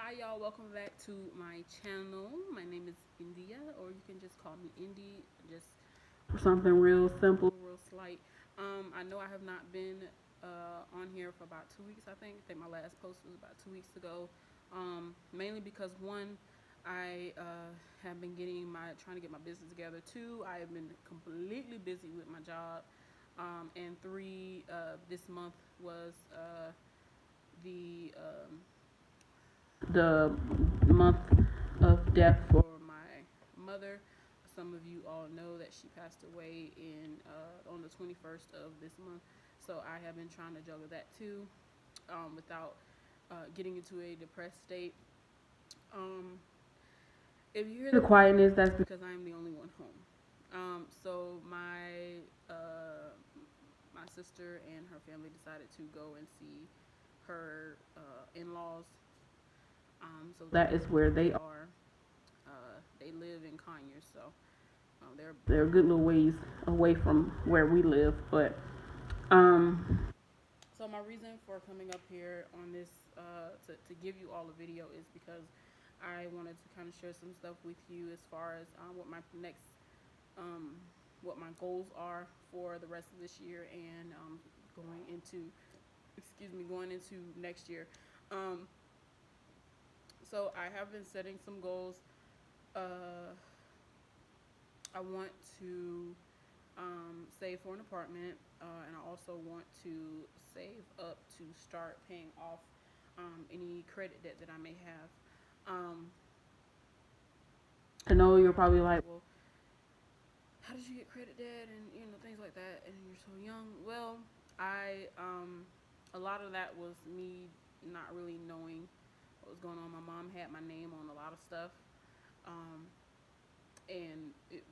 Hi y'all, welcome back to my channel. My name is India, or you can just call me Indy, just something real simple, real slight. I know I have not been on here for about 2 weeks. I think my last post was about 2 weeks ago. Mainly because one, I have been trying to get my business together. Two, I have been completely busy with my job. And three, this month was the month of death for my mother. Some of you all know that she passed away on the 21st of this month. So I have been trying to juggle that too, without getting into a depressed state. Um, if you hear the quietness, that's because I am the only one home. So my sister and her family decided to go and see her in-laws. So that is where they are. They live in Conyers, so they're a good little ways away from where we live. But so my reason for coming up here on this to give you all a video is because I wanted to kind of share some stuff with you as far as what my next what my goals are for the rest of this year and going into going into next year. Um, so I have been setting some goals. Uh, I want to save for an apartment, and I also want to save up to start paying off any credit debt that I may have. I know you're probably like, well, how did you get credit debt and things like that, and you're so young. Well, I a lot of that was me not really knowing what was going on. My mom had my name on a lot of stuff, um, and it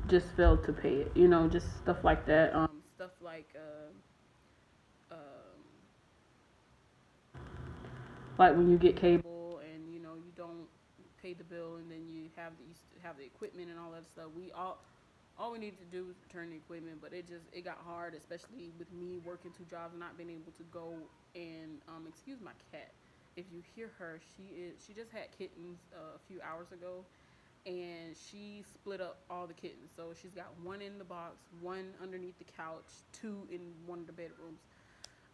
just failed to pay it. Just stuff like that. Stuff like when you get cable and you don't pay the bill, and then you have the equipment and all that stuff. All we needed to do was return the equipment, but it got hard, especially with me working two jobs and not being able to go and excuse my cat. If you hear her, she just had kittens a few hours ago, and she split up all the kittens. So she's got one in the box, one underneath the couch, two in one of the bedrooms.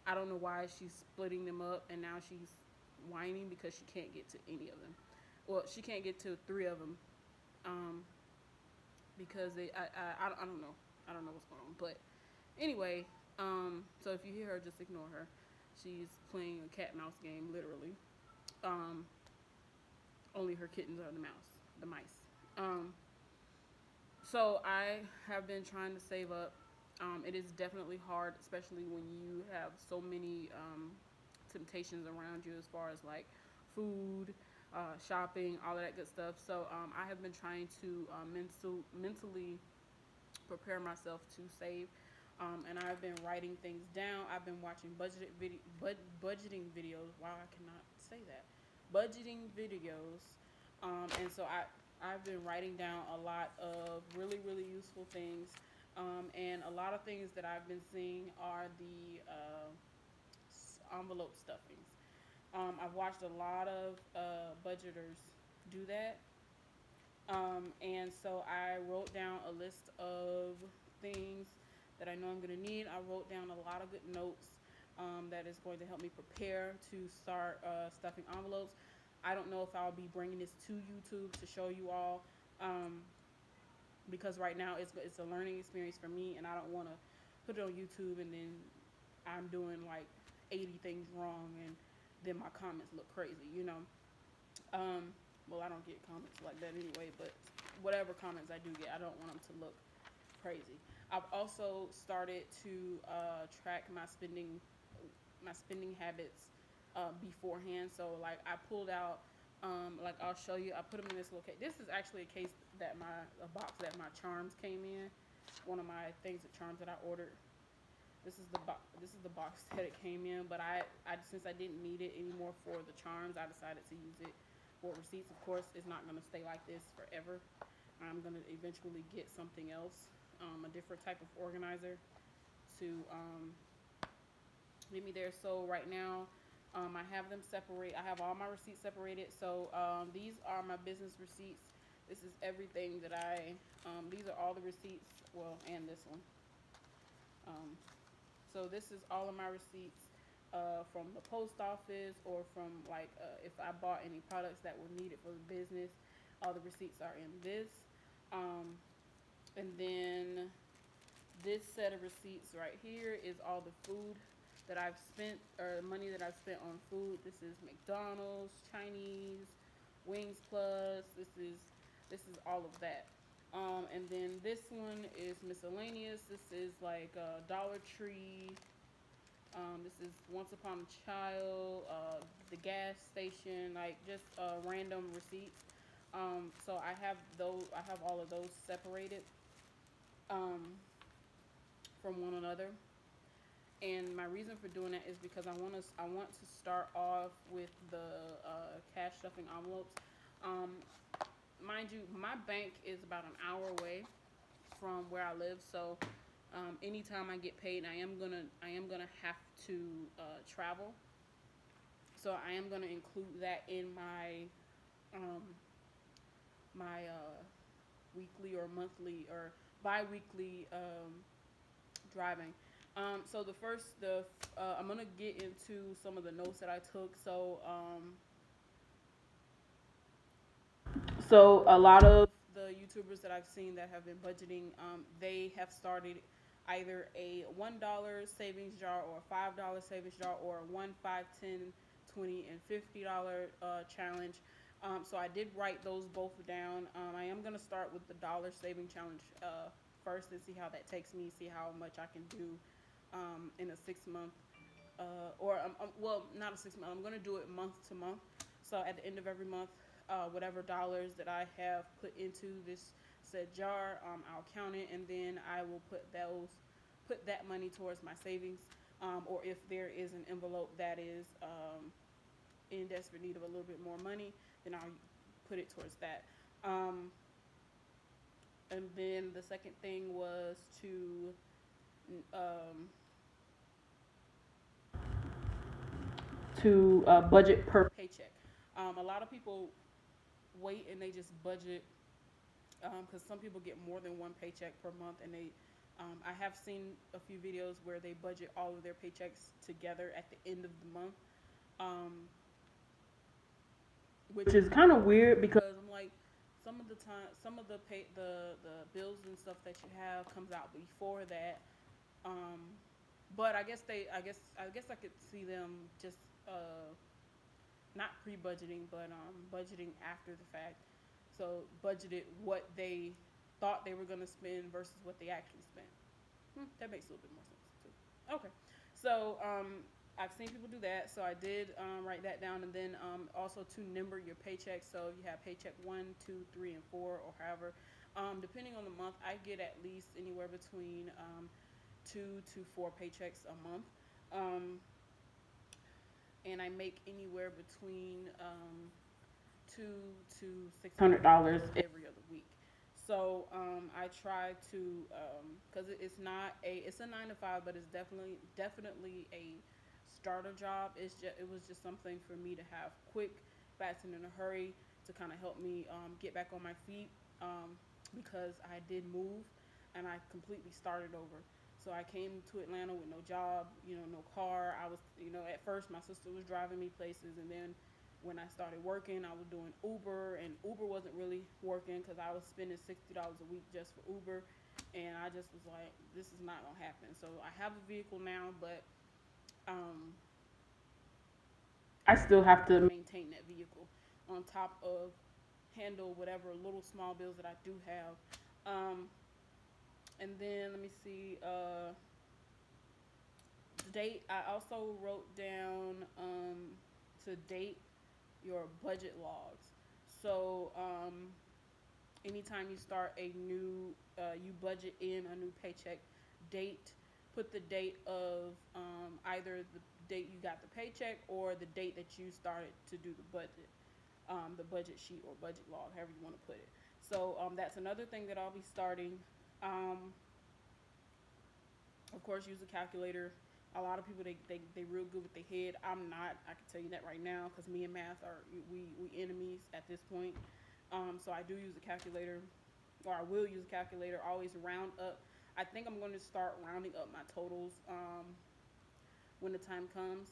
I don't know why she's splitting them up, and now she's whining because she can't get to any of them. Well, she can't get to three of them, um, because I don't know. I don't know what's going on. But anyway, so if you hear her, just ignore her. She's playing a cat mouse game, literally. Um, Only her kittens are the mice. Um, so I have been trying to save up. It is definitely hard, especially when you have so many temptations around you as far as like food, shopping, all of that good stuff. So I have been trying to mentally prepare myself to save. And I've been writing things down. I've been watching budgeting videos. Wow, I cannot say that. Budgeting videos. And so I've been writing down a lot of really, really useful things. And a lot of things that I've been seeing are the envelope stuffings. I've watched a lot of budgeters do that. And so I wrote down a list of things that I know I'm going to need. I wrote down a lot of good notes that is going to help me prepare to start stuffing envelopes. I don't know if I'll be bringing this to YouTube to show you all, um, because right now it's a learning experience for me, and I don't want to put it on YouTube and then I'm doing like 80 things wrong, and then my comments look crazy. Um, well, I don't get comments like that anyway, but whatever comments I do get, I don't want them to look crazy. I've also started to track my spending habits beforehand. So like I pulled out, like I'll show you. I put them in this little case. This is actually a case that a box that my charms came in. One of my things of charms that I ordered. This is the box that it came in. But I since I didn't need it anymore for the charms, I decided to use it for receipts. Of course, it's not gonna stay like this forever. I'm gonna eventually get something else, a different type of organizer to get me there. So right now, I have them separate. I have all my receipts separated. So these are my business receipts. This is everything that these are all the receipts. Well, and this one. Um, so this is all of my receipts from the post office or from like if I bought any products that were needed for the business. All the receipts are in this. Um, and then this set of receipts right here is all the food that I've spent or money that I've spent on food. This is McDonald's, Chinese, Wings Plus. This is all of that. And then this one is miscellaneous. This is like Dollar Tree. This is Once Upon a Child, the gas station, like just random receipts. So I have those. I have all of those separated um, from one another. And my reason for doing that is because I want to start off with the cash stuffing envelopes. Um, Mind you, my bank is about an hour away from where I live, so anytime I get paid, I am gonna have to travel. So I am gonna include that in um, my weekly or monthly or bi-weekly driving. So I'm gonna get into some of the notes that I took. So a lot of the YouTubers that I've seen that have been budgeting, they have started either a $1 savings jar or a $5 savings jar or a 1, 5, 10, 20, and $50 challenge. So I did write those both down. I am gonna start with the dollar saving challenge first and see how that takes me. See how much I can do in a 6 month well, not a 6 month. I'm gonna do it month to month. So at the end of every month, whatever dollars that I have put into this said jar, I'll count it, and then I will put that money towards my savings. Or if there is an envelope that is in desperate need of a little bit more money, then I'll put it towards that. Um, and then the second thing was um, to budget per paycheck. A lot of people wait and they just budget because some people get more than one paycheck per month, and I have seen a few videos where they budget all of their paychecks together at the end of the month, um, which is kind of weird because I'm like, some of the bills and stuff that you have comes out before that. Um, but I guess I could see them just not pre-budgeting, but budgeting after the fact. So budgeted what they thought they were going to spend versus what they actually spent. That makes a little bit more sense too. Okay, so I've seen people do that, so I did write that down, and then also to number your paychecks. So if you have paycheck 1, 2, 3, and 4, or however, depending on the month, I get at least anywhere between 2 to 4 paychecks a month. Um, and I make anywhere between $200 to $600 every other week. So I try to because it's a 9 to 5, but it's definitely a starter job. It was just something for me to have quick, fast, and in a hurry to kind of help me get back on my feet because I did move and I completely started over. So I came to Atlanta with no job, no car. At first my sister was driving me places, and then when I started working, I was doing Uber, and Uber wasn't really working because I was spending $60 a week just for Uber, and I just was like, this is not gonna happen. So I have a vehicle now, but um, I still have to maintain that vehicle on top of handle whatever little small bills that I do have. Um, and then let me see. Date. I also wrote down to date your budget logs. So anytime you start you budget in a new paycheck date, put the date of either the date you got the paycheck or the date that you started to do the budget sheet or budget log, however you want to put it. So that's another thing that I'll be starting. Of course, use a calculator A lot of people they real good with their head. I'm not. I can tell you that right now because me and math are we enemies at this point. So I do use a calculator, or I will use a calculator. Always round up. I think I'm going to start rounding up my totals when the time comes.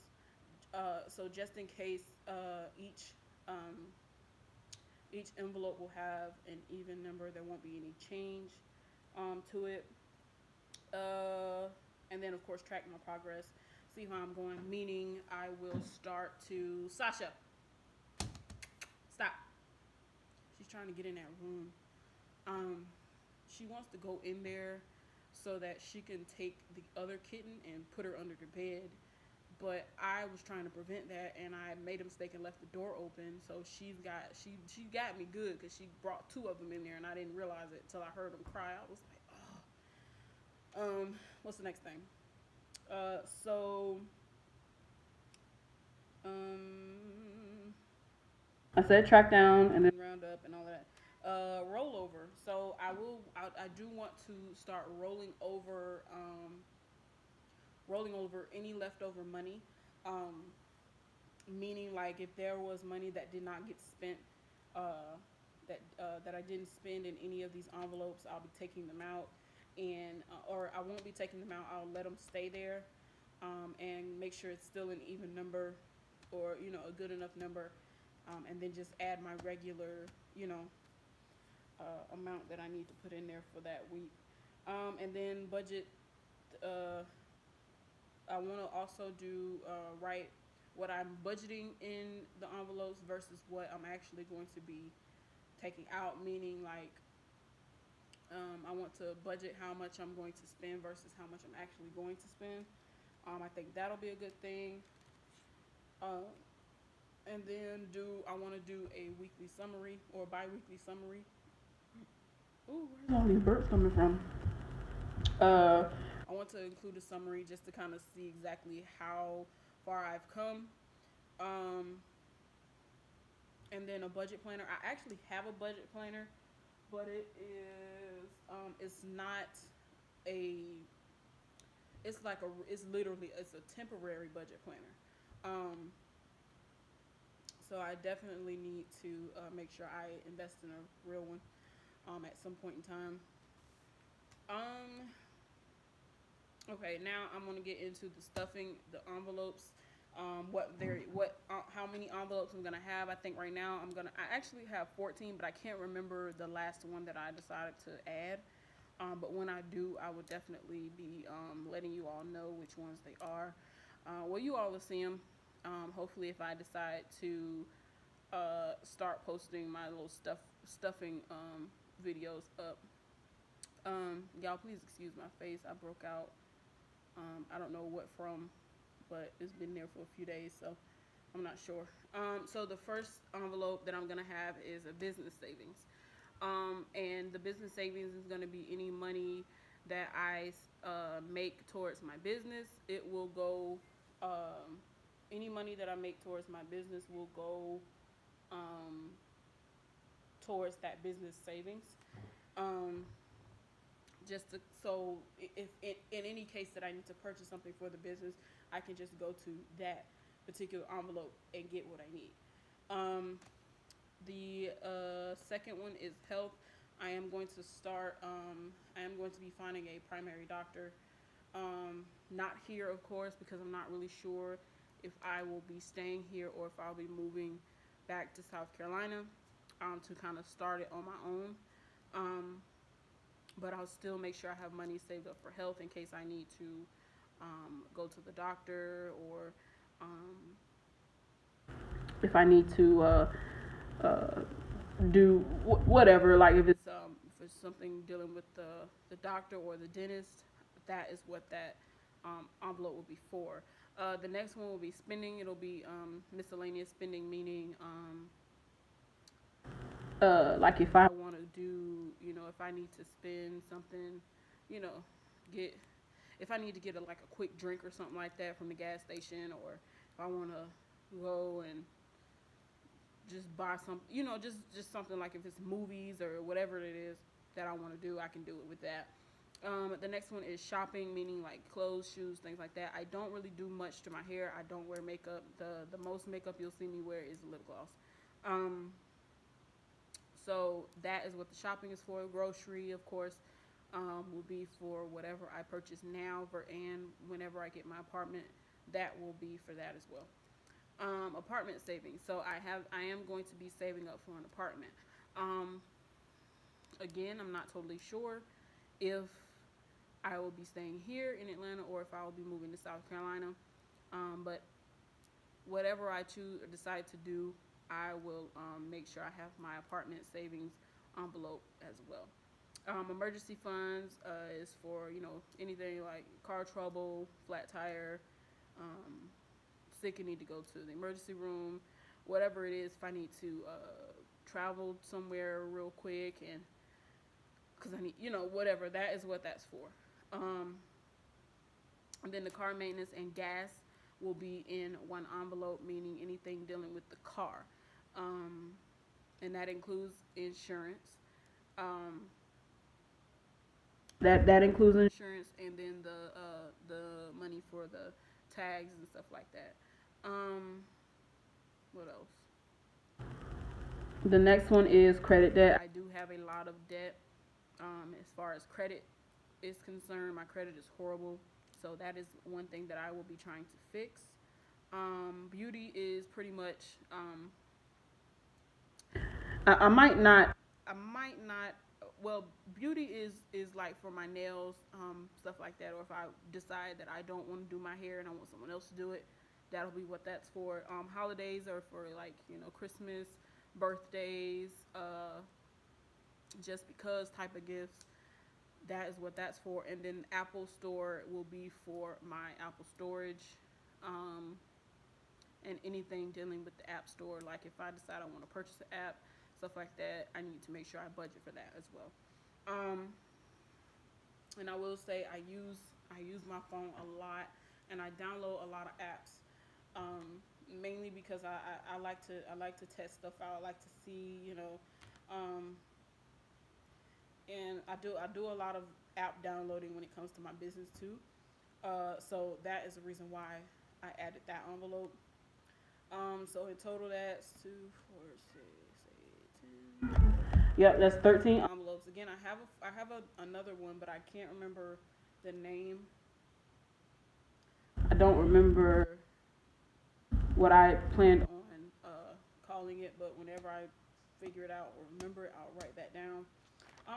So just in case, um, each envelope will have an even number. There won't be any change to it. Uh, and then of course track my progress, see how I'm going. Meaning I will start to Sasha, stop. She's trying to get in that room. Um, she wants to go in there so that she can take the other kitten and put her under the bed. But I was trying to prevent that, and I made a mistake and left the door open. So she got me good because she brought two of them in there, and I didn't realize it until I heard them cry. I was like, what's the next thing? So um, I said track down and then round up and all that. Rollover. So I do want to start rolling over any leftover money. Um, Meaning like if there was money that did not get spent, that I didn't spend in any of these envelopes, I'll be taking them out, and or I won't be taking them out. I'll let them stay there, and make sure it's still an even number, or a good enough number, and then just add my regular, amount that I need to put in there for that week, and then budget. Uh, I want to also do write what I'm budgeting in the envelopes versus what I'm actually going to be taking out. Meaning, like, I want to budget how much I'm going to spend versus how much I'm actually going to spend. I think that'll be a good thing. Uh, and then I want to do a weekly summary or bi-weekly summary. Ooh, where's all these birds coming from? Uh, I want to include a summary just to kind of see exactly how far I've come. Um, and then a budget planner. I actually have a budget planner, but it's not a, it's literally, it's a temporary budget planner. Um, so I definitely need to make sure I invest in a real one at some point in time. Um, Okay, now I'm gonna get into the stuffing, the envelopes, how many envelopes I'm gonna have. I think right now I actually have 14, but I can't remember the last one that I decided to add. But when I do, I will definitely be letting you all know which ones they are. Well, you all will see them. Hopefully, if I decide to start posting my little stuffing videos up. Y'all, please excuse my face. I broke out. I don't know what from, but it's been there for a few days, so I'm not sure. So the first envelope that I'm gonna have is a business savings, and the business savings is gonna be any money that I make towards my business. It will go. Any money that I make towards my business will go um, towards that business savings. Um, just to, so if in any case that I need to purchase something for the business, I can just go to that particular envelope and get what I need. Um, the second one is health. I am going to start. I am going to be finding a primary doctor. Not here, of course, because I'm not really sure if I will be staying here or if I'll be moving back to South Carolina to kind of start it on my own. Um, but I'll still make sure I have money saved up for health in case I need to go to the doctor, or if I need to uh, do whatever. Like if it's something dealing with the doctor or the dentist, that is what that envelope will be for. The next one will be spending. It'll be miscellaneous spending, meaning like if I want to do, if I need to spend something, you know, get if I need to get like a quick drink or something like that from the gas station, or if I want to go and just buy some, just something like if it's movies or whatever it is that I want to do, I can do it with that. The next one is shopping, meaning like clothes, shoes, things like that. I don't really do much to my hair. I don't wear makeup. The most makeup you'll see me wear is lip gloss. Um, so that is what the shopping is for. Grocery, of course, will be for whatever I purchase now, and whenever I get my apartment, that will be for that as well. Apartment savings. So I am going to be saving up for an apartment. Um, Again, I'm not totally sure if I will be staying here in Atlanta or if I will be moving to South Carolina. But whatever I choose or decide to do, I will make sure I have my apartment savings envelope as well. Emergency funds is for anything like car trouble, flat tire, um, sick and need to go to the emergency room, whatever it is. If I need to travel somewhere real quick and because I need whatever, that is what that's for. Um, and then the car maintenance and gas will be in one envelope, meaning anything dealing with the car, um, and that includes insurance. Um, that includes insurance, and then the money for the tags and stuff like that. Um, what else? The next one is credit debt. I do have a lot of debt. As far as credit is concerned, my credit is horrible. So that is one thing that I will be trying to fix. Beauty is pretty much. I might not. I might not. Well, beauty is like for my nails, stuff like that. Or if I decide that I don't want to do my hair and I want someone else to do it, that'll be what that's for. Holidays are for like Christmas, birthdays, just because type of gifts. That is what that's for. And then Apple Store will be for my Apple storage, um, and anything dealing with the App Store. Like if I decide I want to purchase an app, stuff like that, I need to make sure I budget for that as well. And I will say I use my phone a lot, and I download a lot of apps. Mainly because I like to test stuff out. I like to see um, and I do a lot of app downloading when it comes to my business too. So that is the reason why I added that envelope. So in total, that's 2, 4, 6, 8, 10. Yep, that's 13 envelopes. Again, I have another one, but I can't remember the name. I don't remember what I planned on calling it, but whenever I figure it out or remember it, I'll write that down.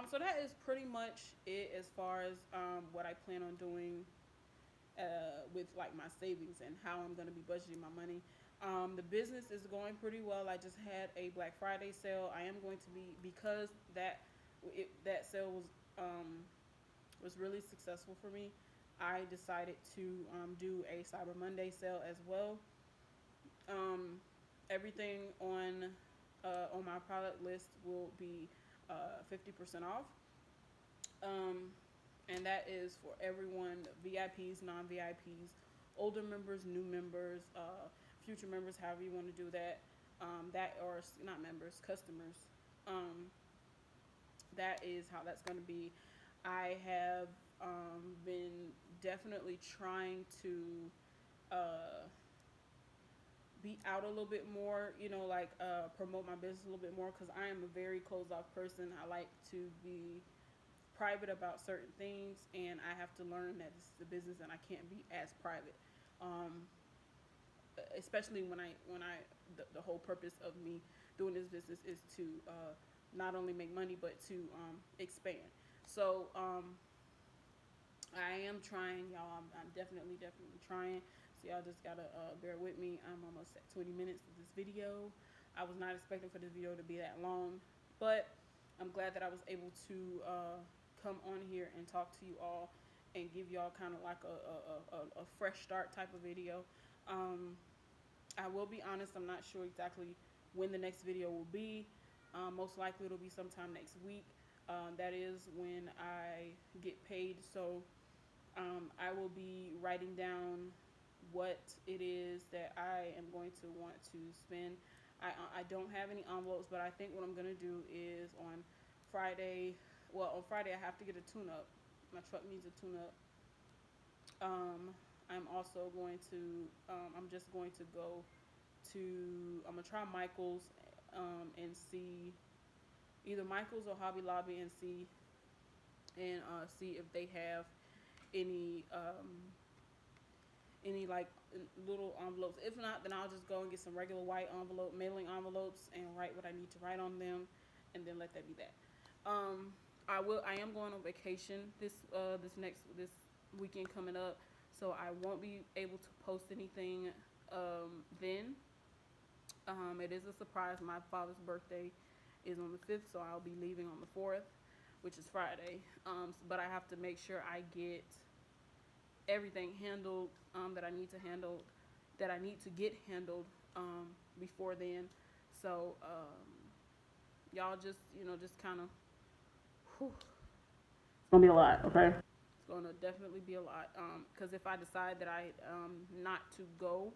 So that is pretty much it as far as what I plan on doing with like my savings and how I'm going to be budgeting my money. The business is going pretty well. I just had a Black Friday sale. I am going to be because that sale was really successful for me. I decided to do a Cyber Monday sale as well. Um, Everything on my product list will be 50% off. Um, and that is for everyone: VIPs, non VIPs, older members, new members, future members, however you want to do that. That or not members, customers. Um, that is how that's going to be. I have been definitely trying to uh, be out a little bit more, like promote my business a little bit more because I am a very closed off person. I like to be private about certain things, and I have to learn that this is a business and I can't be as private. Um, Especially when the whole purpose of me doing this business is to not only make money but to expand. So I am trying, y'all. I'm definitely trying. So y'all just gotta bear with me. I'm almost at 20 minutes of this video. I was not expecting for this video to be that long, but I'm glad that I was able to come on here and talk to you all and give y'all kind of like a fresh start type of video. Um, I will be honest, I'm not sure exactly when the next video will be. Most likely it'll be sometime next week. That is when I get paid. So I will be writing down what it is that I am going to want to spend. I don't have any envelopes, but I think what I'm going to do is on Friday, well, on Friday I have to get a tune up. My truck needs a tune up. I'm also going to. I'm just going to go to. I'm gonna try Michaels, and see either Michaels or Hobby Lobby and see if they have any like little envelopes. If not, then I'll just go and get some regular white mailing envelopes, and write what I need to write on them, and then let that be that. Um, I am going on vacation this weekend coming up, so I won't be able to post anything then. It is a surprise. My father's birthday is on the 5th, so I'll be leaving on the 4th, which is Friday. But I have to make sure I get everything handled that I need to get handled before then. So y'all just just kind of, it's gonna be a lot. Okay, it's gonna definitely be a lot. Because if I decide that I not to go,